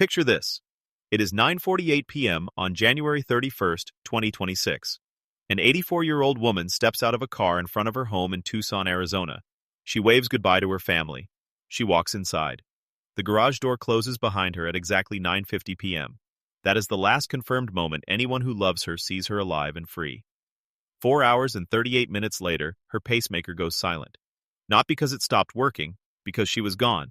Picture this. It is 9:48 p.m. on January 31st, 2026. An 84-year-old woman steps out of a car in front of her home in Tucson, Arizona. She waves goodbye to her family. She walks inside. The garage door closes behind her at exactly 9:50 p.m. That is the last confirmed moment anyone who loves her sees her alive and free. 4 hours and 38 minutes later, her pacemaker goes silent. Not because it stopped working, because she was gone.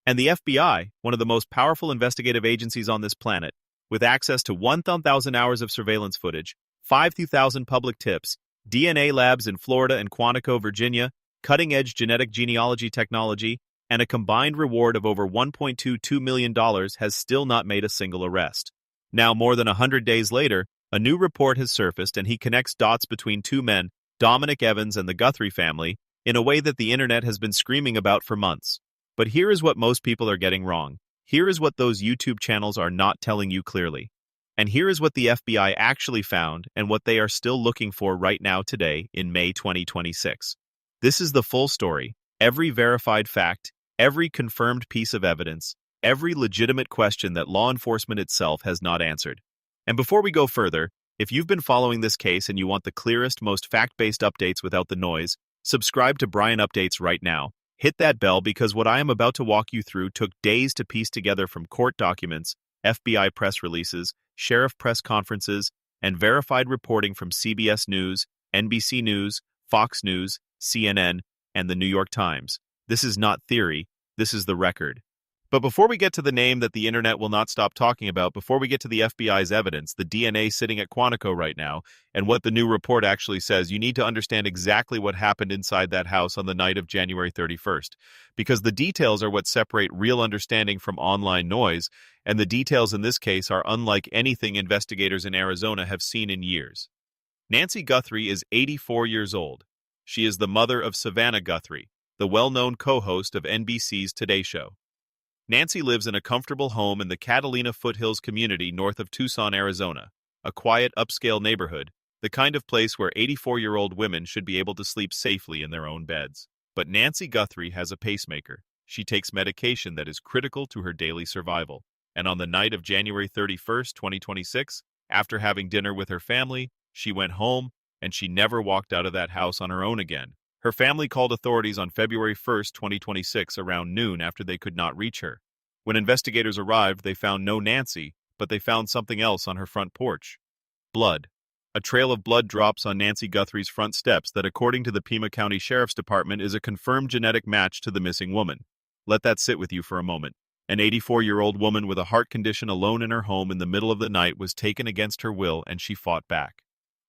And the FBI, one of the most powerful investigative agencies on this planet, with access to 1,000 hours of surveillance footage, 5,000 public tips, DNA labs in Florida and Quantico, Virginia, cutting-edge genetic genealogy technology, and a combined reward of over $1.22 million, has still not made a single arrest. Now, more than 100 days later, a new report has surfaced and he connects dots between two men, Dominic Evans and the Guthrie family, in a way that the internet has been screaming about for months. But here is what most people are getting wrong. Here is what those YouTube channels are not telling you clearly. And here is what the FBI actually found and what they are still looking for right now today in May 2026. This is the full story, every verified fact, every confirmed piece of evidence, every legitimate question that law enforcement itself has not answered. And before we go further, if you've been following this case and you want the clearest, most fact-based updates without the noise, subscribe to Brian Updates right now. Hit that bell because what I am about to walk you through took days to piece together from court documents, FBI press releases, sheriff press conferences, and verified reporting from CBS News, NBC News, Fox News, CNN, and the New York Times. This is not theory, this is the record. But before we get to the name that the internet will not stop talking about, before we get to the FBI's evidence, the DNA sitting at Quantico right now, and what the new report actually says, you need to understand exactly what happened inside that house on the night of January 31st. Because the details are what separate real understanding from online noise, and the details in this case are unlike anything investigators in Arizona have seen in years. Nancy Guthrie is 84 years old. She is the mother of Savannah Guthrie, the well-known co-host of NBC's Today Show. Nancy lives in a comfortable home in the Catalina Foothills community north of Tucson, Arizona, a quiet, upscale neighborhood, the kind of place where 84-year-old women should be able to sleep safely in their own beds. But Nancy Guthrie has a pacemaker. She takes medication that is critical to her daily survival. And on the night of January 31st, 2026, after having dinner with her family, she went home, and she never walked out of that house on her own again. Her family called authorities on February 1st, 2026, around noon after they could not reach her. When investigators arrived, they found no Nancy, but they found something else on her front porch. Blood. A trail of blood drops on Nancy Guthrie's front steps that, according to the Pima County Sheriff's Department, is a confirmed genetic match to the missing woman. Let that sit with you for a moment. An 84-year-old woman with a heart condition alone in her home in the middle of the night was taken against her will, and she fought back.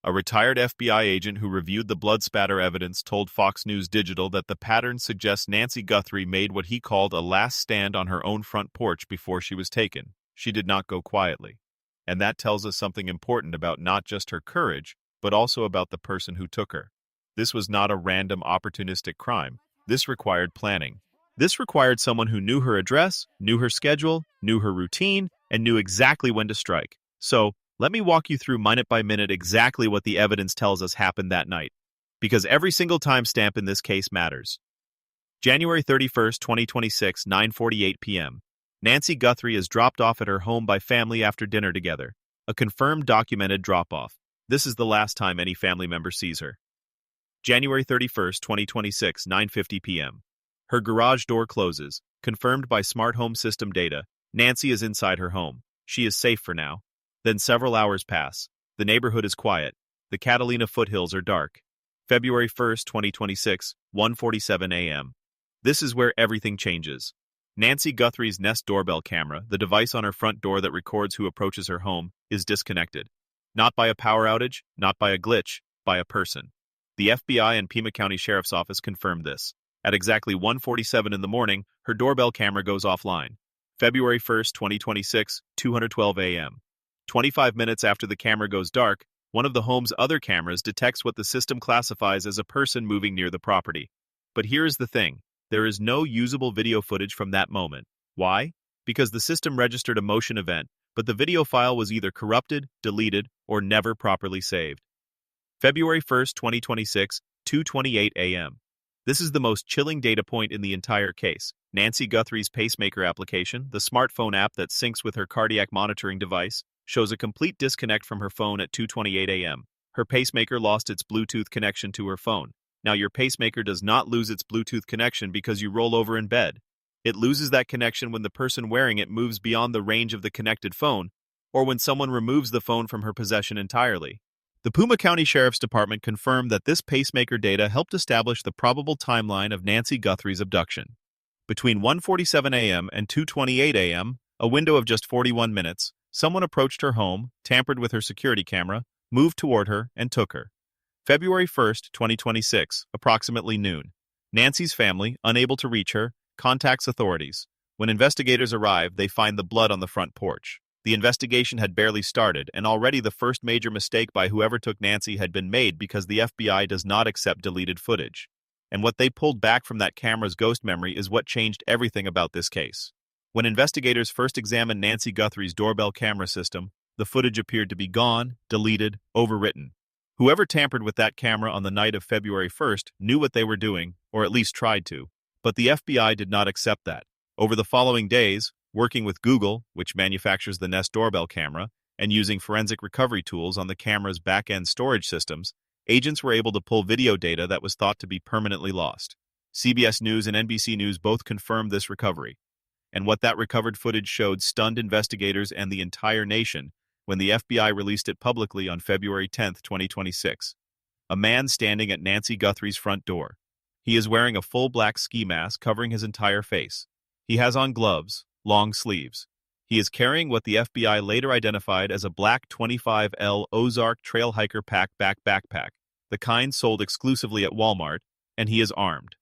A retired FBI agent who reviewed the blood spatter evidence told Fox News Digital that the pattern suggests Nancy Guthrie made what he called a last stand on her own front porch before she was taken. She did not go quietly. And that tells us something important about not just her courage, but also about the person who took her. This was not a random opportunistic crime. This required planning. This required someone who knew her address, knew her schedule, knew her routine, and knew exactly when to strike. So, let me walk you through minute by minute exactly what the evidence tells us happened that night, because every single timestamp in this case matters. January 31st, 2026, 9:48 p.m. Nancy Guthrie is dropped off at her home by family after dinner together. A confirmed documented drop-off. This is the last time any family member sees her. January 31st, 2026, 9:50 p.m. Her garage door closes. Confirmed by smart home system data, Nancy is inside her home. She is safe for now. Then several hours pass. The neighborhood is quiet. The Catalina foothills are dark. February 1st, 2026, 1:47 a.m. This is where everything changes. Nancy Guthrie's Nest doorbell camera, the device on her front door that records who approaches her home, is disconnected. Not by a power outage, not by a glitch, by a person. The FBI and Pima County Sheriff's Office confirmed this. At exactly 1:47 in the morning, her doorbell camera goes offline. February 1st, 2026, 2:12 a.m. 25 minutes after the camera goes dark, one of the home's other cameras detects what the system classifies as a person moving near the property. But here is the thing. There is no usable video footage from that moment. Why? Because the system registered a motion event, but the video file was either corrupted, deleted, or never properly saved. February 1st, 2026, 2:28 a.m. This is the most chilling data point in the entire case, Nancy Guthrie's pacemaker application, the smartphone app that syncs with her cardiac monitoring device, shows a complete disconnect from her phone at 2:28 a.m. Her pacemaker lost its Bluetooth connection to her phone. Now, your pacemaker does not lose its Bluetooth connection because you roll over in bed. It loses that connection when the person wearing it moves beyond the range of the connected phone, or when someone removes the phone from her possession entirely. The Pima County Sheriff's Department confirmed that this pacemaker data helped establish the probable timeline of Nancy Guthrie's abduction. Between 1:47 a.m. and 2:28 a.m., a window of just 41 minutes, someone approached her home, tampered with her security camera, moved toward her, and took her. February 1st, 2026, approximately noon. Nancy's family, unable to reach her, contacts authorities. When investigators arrive, they find the blood on the front porch. The investigation had barely started, and already the first major mistake by whoever took Nancy had been made because the FBI does not accept deleted footage. And what they pulled back from that camera's ghost memory is what changed everything about this case. When investigators first examined Nancy Guthrie's doorbell camera system, the footage appeared to be gone, deleted, overwritten. Whoever tampered with that camera on the night of February 1st knew what they were doing, or at least tried to. But the FBI did not accept that. Over the following days, working with Google, which manufactures the Nest doorbell camera, and using forensic recovery tools on the camera's back-end storage systems, agents were able to pull video data that was thought to be permanently lost. CBS News and NBC News both confirmed this recovery. And what that recovered footage showed stunned investigators and the entire nation when the FBI released it publicly on February 10, 2026. A man standing at Nancy Guthrie's front door. He is wearing a full black ski mask covering his entire face. He has on gloves, long sleeves. He is carrying what the FBI later identified as a black 25L Ozark Trail Hiker backpack, the kind sold exclusively at Walmart, and he is armed.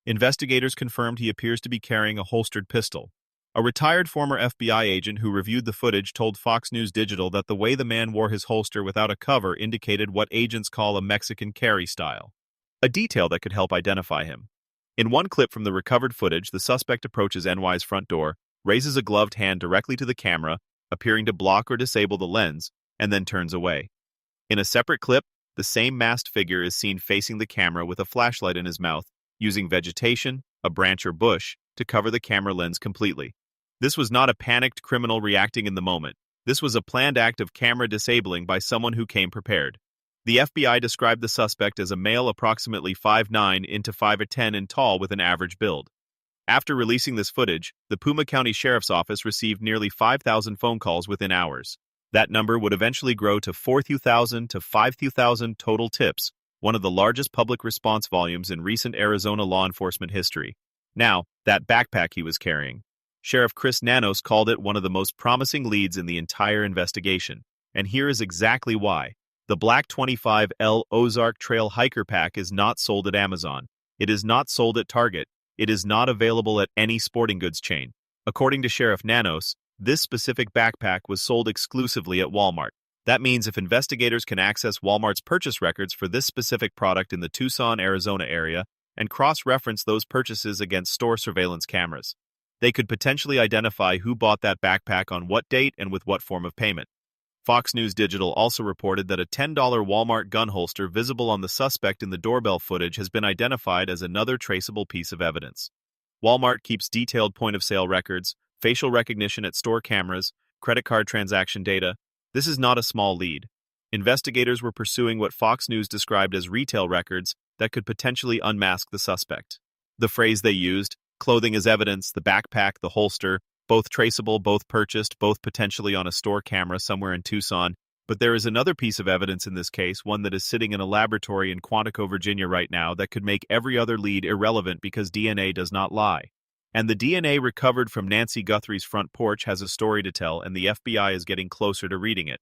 Investigators confirmed he appears to be carrying a holstered pistol. A retired former FBI agent who reviewed the footage told Fox News Digital that the way the man wore his holster without a cover indicated what agents call a Mexican carry style, a detail that could help identify him. In one clip from the recovered footage, the suspect approaches NY's front door, raises a gloved hand directly to the camera, appearing to block or disable the lens, and then turns away. In a separate clip, the same masked figure is seen facing the camera with a flashlight in his mouth, using vegetation, a branch or bush, to cover the camera lens completely. This was not a panicked criminal reacting in the moment. This was a planned act of camera disabling by someone who came prepared. The FBI described the suspect as a male approximately 5'9" to 5'10" in tall with an average build. After releasing this footage, the Pima County Sheriff's Office received nearly 5,000 phone calls within hours. That number would eventually grow to 4,000 to 5,000 total tips, one of the largest public response volumes in recent Arizona law enforcement history. Now, that backpack he was carrying. Sheriff Chris Nanos called it one of the most promising leads in the entire investigation. And here is exactly why. The black 25L Ozark Trail Hiker pack is not sold at Amazon. It is not sold at Target. It is not available at any sporting goods chain. According to Sheriff Nanos, this specific backpack was sold exclusively at Walmart. That means if investigators can access Walmart's purchase records for this specific product in the Tucson, Arizona area and cross-reference those purchases against store surveillance cameras, they could potentially identify who bought that backpack on what date and with what form of payment. Fox News Digital also reported that a $10 Walmart gun holster visible on the suspect in the doorbell footage has been identified as another traceable piece of evidence. Walmart keeps detailed point-of-sale records, facial recognition at store cameras, credit card transaction data. This is not a small lead. Investigators were pursuing what Fox News described as retail records that could potentially unmask the suspect. The phrase they used, clothing as evidence, the backpack, the holster, both traceable, both purchased, both potentially on a store camera somewhere in Tucson. But there is another piece of evidence in this case, one that is sitting in a laboratory in Quantico, Virginia right now that could make every other lead irrelevant because DNA does not lie. And the DNA recovered from Nancy Guthrie's front porch has a story to tell, and the FBI is getting closer to reading it.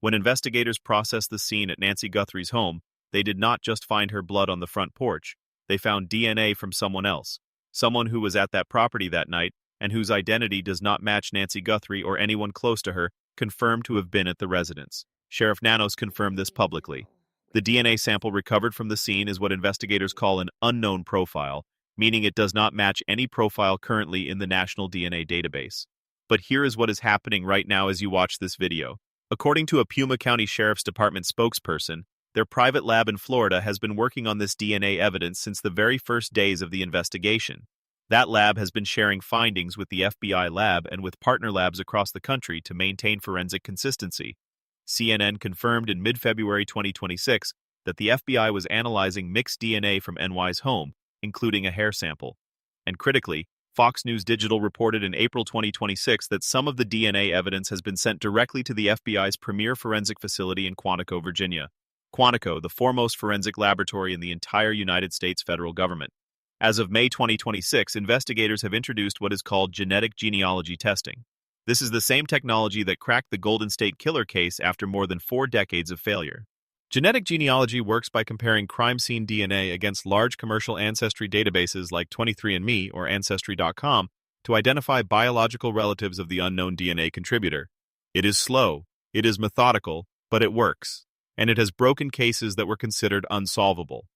When investigators processed the scene at Nancy Guthrie's home, they did not just find her blood on the front porch. They found DNA from someone else, someone who was at that property that night, and whose identity does not match Nancy Guthrie or anyone close to her, confirmed to have been at the residence. Sheriff Nanos confirmed this publicly. The DNA sample recovered from the scene is what investigators call an unknown profile, meaning it does not match any profile currently in the National DNA Database. But here is what is happening right now as you watch this video. According to a Pima County Sheriff's Department spokesperson, their private lab in Florida has been working on this DNA evidence since the very first days of the investigation. That lab has been sharing findings with the FBI lab and with partner labs across the country to maintain forensic consistency. CNN confirmed in mid-February 2026 that the FBI was analyzing mixed DNA from NY's home, including a hair sample. And critically, Fox News Digital reported in April 2026 that some of the DNA evidence has been sent directly to the FBI's premier forensic facility in Quantico, Virginia. Quantico, the foremost forensic laboratory in the entire United States federal government. As of May 2026, investigators have introduced what is called genetic genealogy testing. This is the same technology that cracked the Golden State Killer case after more than 4 decades of failure. Genetic genealogy works by comparing crime scene DNA against large commercial ancestry databases like 23andMe or Ancestry.com to identify biological relatives of the unknown DNA contributor. It is slow, it is methodical, but it works, and it has broken cases that were considered unsolvable.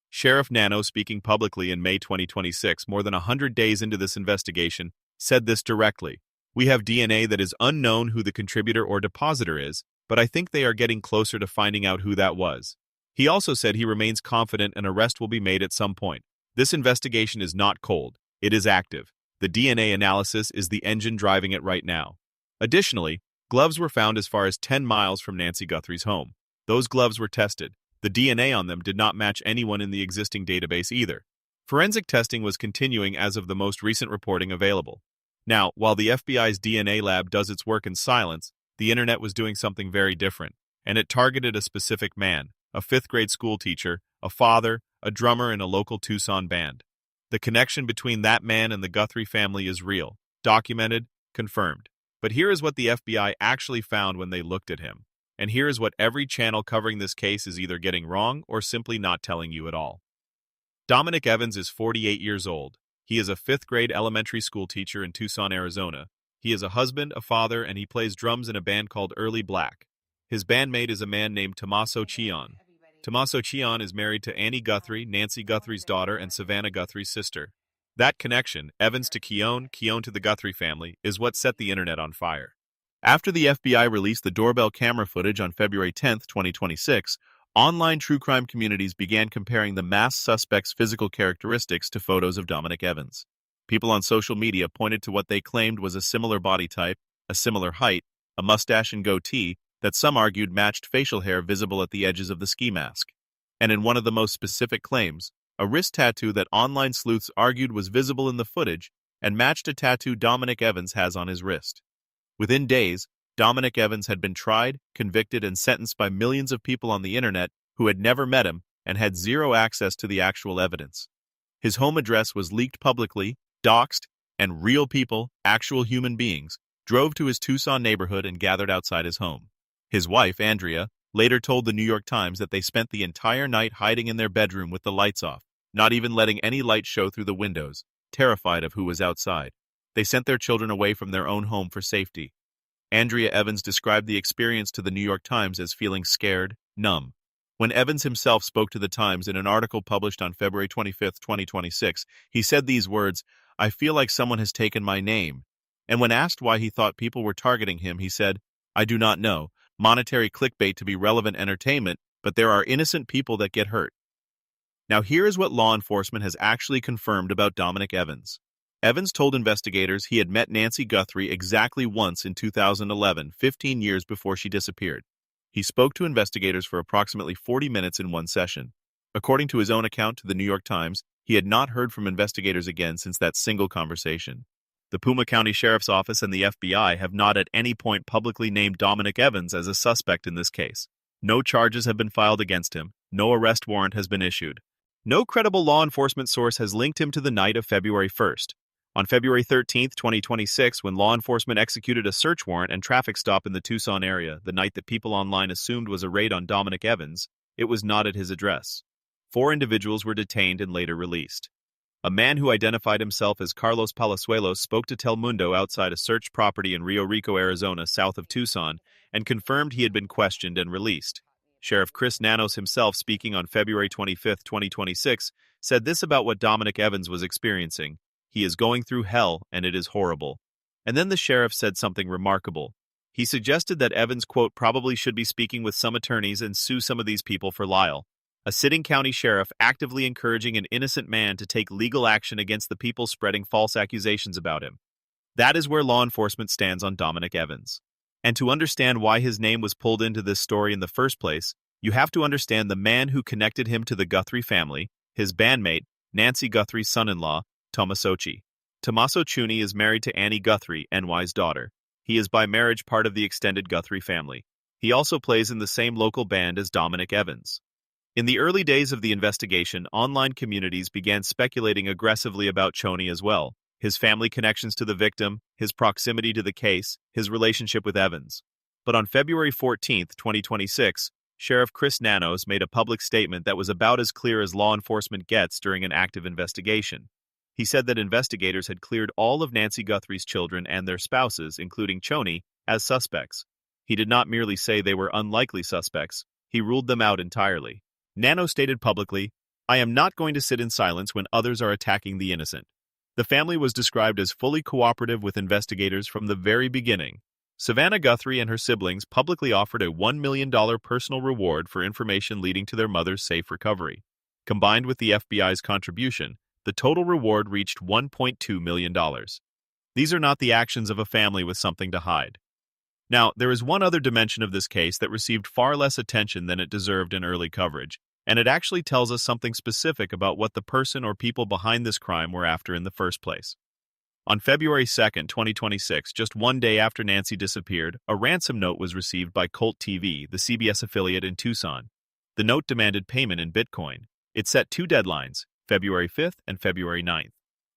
Sheriff Nano, speaking publicly in May 2026, more than 100 days into this investigation, said this directly. We have DNA that is unknown who the contributor or depositor is, but I think they are getting closer to finding out who that was. He also said he remains confident an arrest will be made at some point. This investigation is not cold. It is active. The DNA analysis is the engine driving it right now. Additionally, gloves were found as far as 10 miles from Nancy Guthrie's home. Those gloves were tested. The DNA on them did not match anyone in the existing database either. Forensic testing was continuing as of the most recent reporting available. Now, while the FBI's DNA lab does its work in silence, the internet was doing something very different, and it targeted a specific man, a 5th-grade school teacher, a father, a drummer in a local Tucson band. The connection between that man and the Guthrie family is real, documented, confirmed. But here is what the FBI actually found when they looked at him. And here is what every channel covering this case is either getting wrong or simply not telling you at all. Dominic Evans is 48 years old. He is a 5th-grade elementary school teacher in Tucson, Arizona. He is a husband, a father, and he plays drums in a band called Early Black. His bandmate is a man named Tommaso Chion. Tommaso Chion is married to Annie Guthrie, Nancy Guthrie's daughter, and Savannah Guthrie's sister. That connection, Evans to Chion, Chion to the Guthrie family, is what set the internet on fire. After the FBI released the doorbell camera footage on February 10, 2026, online true crime communities began comparing the masked suspect's physical characteristics to photos of Dominic Evans. People on social media pointed to what they claimed was a similar body type, a similar height, a mustache and goatee that some argued matched facial hair visible at the edges of the ski mask. And in one of the most specific claims, a wrist tattoo that online sleuths argued was visible in the footage and matched a tattoo Dominic Evans has on his wrist. Within days, Dominic Evans had been tried, convicted, and sentenced by millions of people on the internet who had never met him and had zero access to the actual evidence. His home address was leaked publicly, doxed, and real people, actual human beings, drove to his Tucson neighborhood and gathered outside his home. His wife, Andrea, later told the New York Times that they spent the entire night hiding in their bedroom with the lights off, not even letting any light show through the windows, terrified of who was outside. They sent their children away from their own home for safety. Andrea Evans described the experience to the New York Times as feeling scared, numb. When Evans himself spoke to the Times in an article published on February 25, 2026, he said these words, "I feel like someone has taken my name." And when asked why he thought people were targeting him, he said, "I do not know. Monetary clickbait to be relevant entertainment, but there are innocent people that get hurt." Now here is what law enforcement has actually confirmed about Dominic Evans. Evans told investigators he had met Nancy Guthrie exactly once in 2011, 15 years before she disappeared. He spoke to investigators for approximately 40 minutes in one session. According to his own account to the New York Times, he had not heard from investigators again since that single conversation. The Pima County Sheriff's Office and the FBI have not at any point publicly named Dominic Evans as a suspect in this case. No charges have been filed against him. No arrest warrant has been issued. No credible law enforcement source has linked him to the night of February 1st. On February 13, 2026, when law enforcement executed a search warrant and traffic stop in the Tucson area, the night that people online assumed was a raid on Dominic Evans, it was not at his address. 4 individuals were detained and later released. A man who identified himself as Carlos Palazuelos spoke to Telemundo outside a searched property in Rio Rico, Arizona, south of Tucson, and confirmed he had been questioned and released. Sheriff Chris Nanos himself, speaking on February 25, 2026, said this about what Dominic Evans was experiencing. He is going through hell, and it is horrible. And then the sheriff said something remarkable. He suggested that Evans, quote, probably should be speaking with some attorneys and sue some of these people for libel. a sitting county sheriff actively encouraging an innocent man to take legal action against the people spreading false accusations about him. That is where law enforcement stands on Dominic Evans. And to understand why his name was pulled into this story in the first place, you have to understand the man who connected him to the Guthrie family, his bandmate, Nancy Guthrie's son-in-law, Tomasochi. Tommaso Ciuni is married to Annie Guthrie, NY's daughter. He is by marriage part of the extended Guthrie family. He also plays in the same local band as Dominic Evans. In the early days of the investigation, online communities began speculating aggressively about Ciuni as well, his family connections to the victim, his proximity to the case, his relationship with Evans. But on February 14, 2026, Sheriff Chris Nanos made a public statement that was about as clear as law enforcement gets during an active investigation. He said that investigators had cleared all of Nancy Guthrie's children and their spouses, including Ciuni, as suspects. He did not merely say they were unlikely suspects, he ruled them out entirely. Nano stated publicly, "I am not going to sit in silence when others are attacking the innocent." The family was described as fully cooperative with investigators from the very beginning. Savannah Guthrie and her siblings publicly offered a $1 million personal reward for information leading to their mother's safe recovery. Combined with the FBI's contribution, the total reward reached $1.2 million. These are not the actions of a family with something to hide. Now, there is one other dimension of this case that received far less attention than it deserved in early coverage, and it actually tells us something specific about what the person or people behind this crime were after in the first place. On February 2, 2026, just one day after Nancy disappeared, a ransom note was received by Colt TV, the CBS affiliate in Tucson. The note demanded payment in Bitcoin. It set two deadlines, February 5th and February 9th.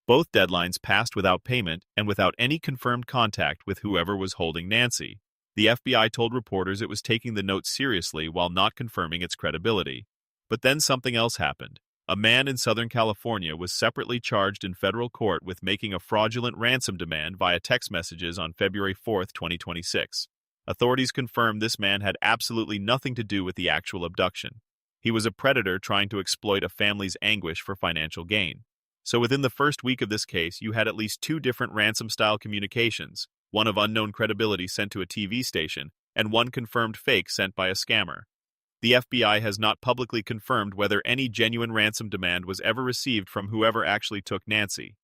Both deadlines passed without payment and without any confirmed contact with whoever was holding Nancy. The FBI told reporters it was taking the note seriously while not confirming its credibility. But then something else happened. A man in Southern California was separately charged in federal court with making a fraudulent ransom demand via text messages on February 4, 2026. Authorities confirmed this man had absolutely nothing to do with the actual abduction. He was a predator trying to exploit a family's anguish for financial gain. So within the first week of this case, you had at least two different ransom-style communications, one of unknown credibility sent to a TV station, and one confirmed fake sent by a scammer. The FBI has not publicly confirmed whether any genuine ransom demand was ever received from whoever actually took Nancy.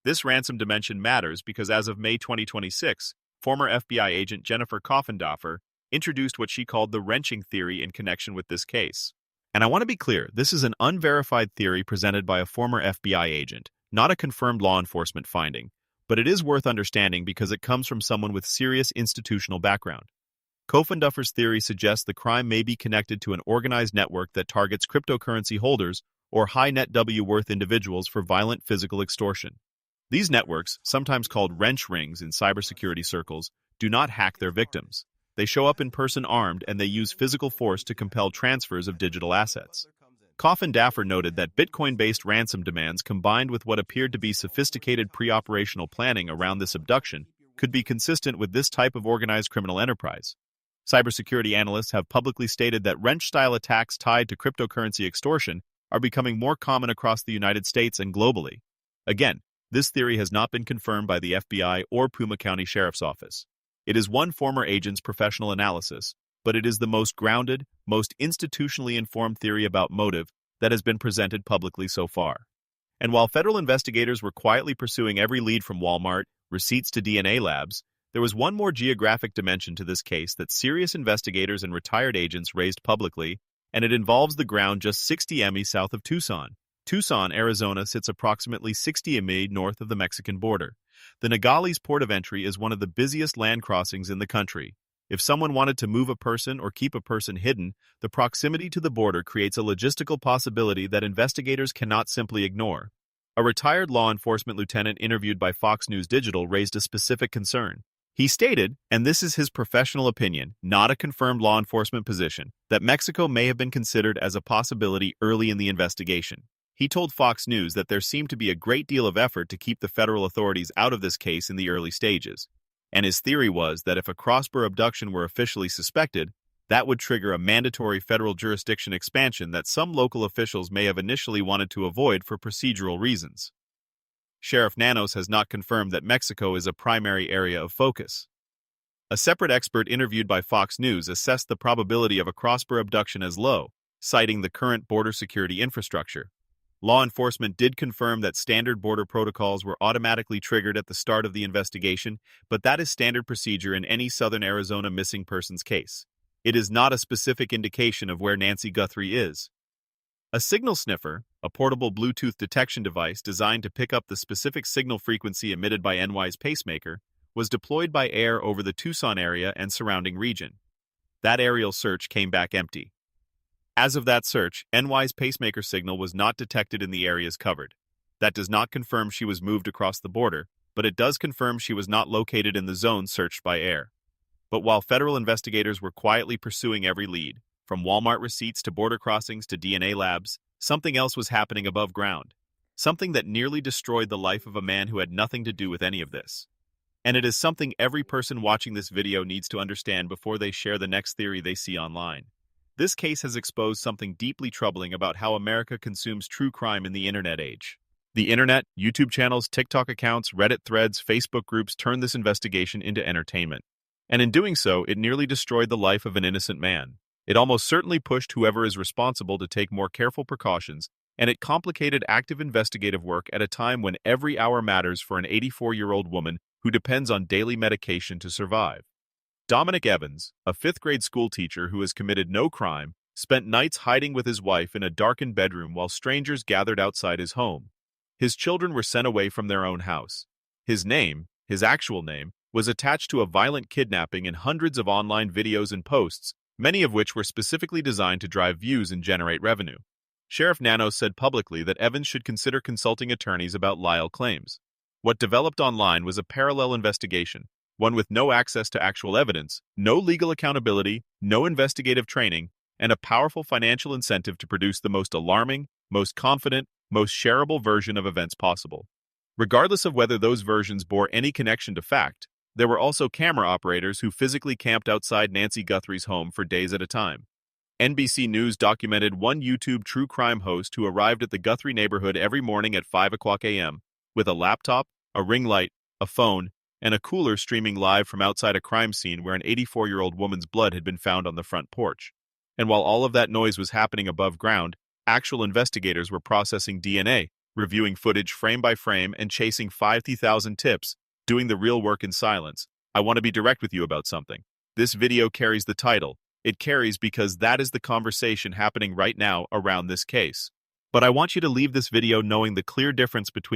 This ransom dimension matters because as of May 2026, former FBI agent Jennifer Coffindoffer introduced what she called the wrenching theory in connection with this case. And I want to be clear, this is an unverified theory presented by a former FBI agent, not a confirmed law enforcement finding, but it is worth understanding because it comes from someone with serious institutional background. Coffindoffer's theory suggests the crime may be connected to an organized network that targets cryptocurrency holders or high net worth individuals for violent physical extortion. These networks, sometimes called wrench rings in cybersecurity circles, do not hack their victims. They show up in person armed and they use physical force to compel transfers of digital assets. Coffindoffer noted that Bitcoin-based ransom demands combined with what appeared to be sophisticated pre-operational planning around this abduction could be consistent with this type of organized criminal enterprise. Cybersecurity analysts have publicly stated that wrench-style attacks tied to cryptocurrency extortion are becoming more common across the United States and globally. Again, this theory has not been confirmed by the FBI or Pima County Sheriff's Office. It is one former agent's professional analysis, but it is the most grounded, most institutionally informed theory about motive that has been presented publicly so far. And while federal investigators were quietly pursuing every lead from Walmart, receipts to DNA labs, there was one more geographic dimension to this case that serious investigators and retired agents raised publicly, and it involves the ground just 60 mi south of Tucson. Tucson, Arizona sits approximately 60 mi north of the Mexican border. The Nogales port of entry is one of the busiest land crossings in the country. If someone wanted to move a person or keep a person hidden, the proximity to the border creates a logistical possibility that investigators cannot simply ignore. A retired law enforcement lieutenant interviewed by Fox News Digital raised a specific concern. He stated, and this is his professional opinion, not a confirmed law enforcement position, that Mexico may have been considered as a possibility early in the investigation. He told Fox News that there seemed to be a great deal of effort to keep the federal authorities out of this case in the early stages. And his theory was that if a cross-border abduction were officially suspected, that would trigger a mandatory federal jurisdiction expansion that some local officials may have initially wanted to avoid for procedural reasons. Sheriff Nanos has not confirmed that Mexico is a primary area of focus. A separate expert interviewed by Fox News assessed the probability of a cross-border abduction as low, citing the current border security infrastructure. Law enforcement did confirm that standard border protocols were automatically triggered at the start of the investigation, but that is standard procedure in any southern Arizona missing persons case. It is not a specific indication of where Nancy Guthrie is. A signal sniffer, a portable Bluetooth detection device designed to pick up the specific signal frequency emitted by NY's pacemaker, was deployed by air over the Tucson area and surrounding region. That aerial search came back empty. As of that search, NY's pacemaker signal was not detected in the areas covered. That does not confirm she was moved across the border, but it does confirm she was not located in the zone searched by air. But while federal investigators were quietly pursuing every lead, from Walmart receipts to border crossings to DNA labs, something else was happening above ground. Something that nearly destroyed the life of a man who had nothing to do with any of this. And it is something every person watching this video needs to understand before they share the next theory they see online. This case has exposed something deeply troubling about how America consumes true crime in the internet age. The internet, YouTube channels, TikTok accounts, Reddit threads, Facebook groups turned this investigation into entertainment. And in doing so, it nearly destroyed the life of an innocent man. It almost certainly pushed whoever is responsible to take more careful precautions, and it complicated active investigative work at a time when every hour matters for an 84-year-old woman who depends on daily medication to survive. Dominic Evans, a fifth-grade school teacher who has committed no crime, spent nights hiding with his wife in a darkened bedroom while strangers gathered outside his home. His children were sent away from their own house. His name, his actual name, was attached to a violent kidnapping in hundreds of online videos and posts, many of which were specifically designed to drive views and generate revenue. Sheriff Nano said publicly that Evans should consider consulting attorneys about Lyle claims. What developed online was a parallel investigation, one with no access to actual evidence, no legal accountability, no investigative training, and a powerful financial incentive to produce the most alarming, most confident, most shareable version of events possible. Regardless of whether those versions bore any connection to fact, there were also camera operators who physically camped outside Nancy Guthrie's home for days at a time. NBC News documented one YouTube true crime host who arrived at the Guthrie neighborhood every morning at 5 o'clock a.m. with a laptop, a ring light, a phone, and a cooler streaming live from outside a crime scene where an 84-year-old woman's blood had been found on the front porch. And while all of that noise was happening above ground, actual investigators were processing DNA, reviewing footage frame by frame, and chasing 50,000 tips, doing the real work in silence. I want to be direct with you about something. This video carries the title. It carries because that is the conversation happening right now around this case. But I want you to leave this video knowing the clear difference between